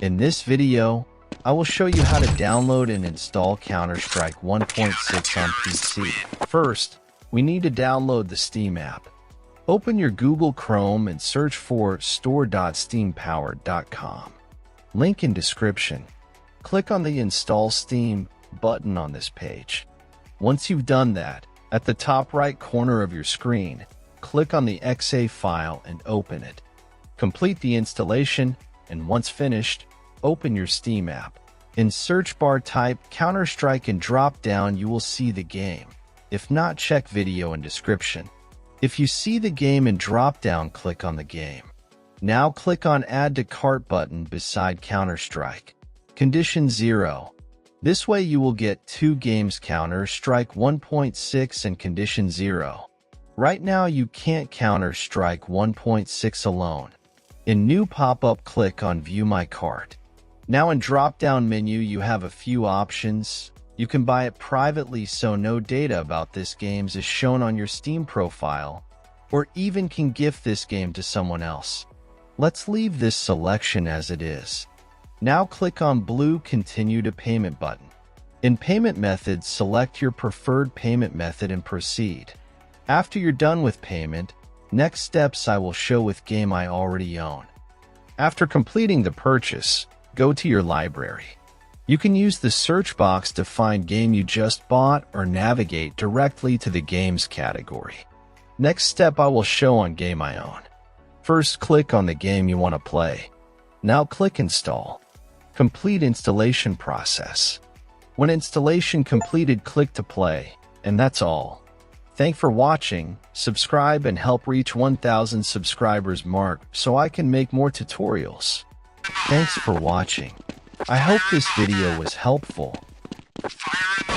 In this video, I will show you how to download and install Counter-Strike 1.6 on PC. First, we need to download the Steam app. Open your Google Chrome and search for store.steampowered.com. Link in description. Click on the Install Steam button on this page. Once you've done that, at the top right corner of your screen, click on the .exe file and open it. Complete the installation, and once finished, open your Steam app. In search bar type Counter-Strike and drop down you will see the game. If not, check video in description. If you see the game in drop down, click on the game. Now click on Add to Cart button beside Counter-Strike. Condition 0. This way you will get 2 games, Counter-Strike 1.6 and Condition 0. Right now you can't Counter-Strike 1.6 alone. In new pop-up, click on View My Cart. Now in drop-down menu you have a few options. You can buy it privately so no data about this game is shown on your Steam profile, or even can gift this game to someone else. Let's leave this selection as it is. Now click on blue Continue to Payment button. In payment methods, select your preferred payment method and proceed. After you're done with payment, next steps I will show with game I already own. After completing the purchase, go to your library. You can use the search box to find game you just bought or navigate directly to the games category. Next step I will show on game I own. First, click on the game you want to play. Now click Install. Complete installation process. When installation completed, click to play, and that's all. Thanks for watching. Subscribe and help reach 1,000 subscribers mark so I can make more tutorials. Thanks for watching. I hope this video was helpful. Fire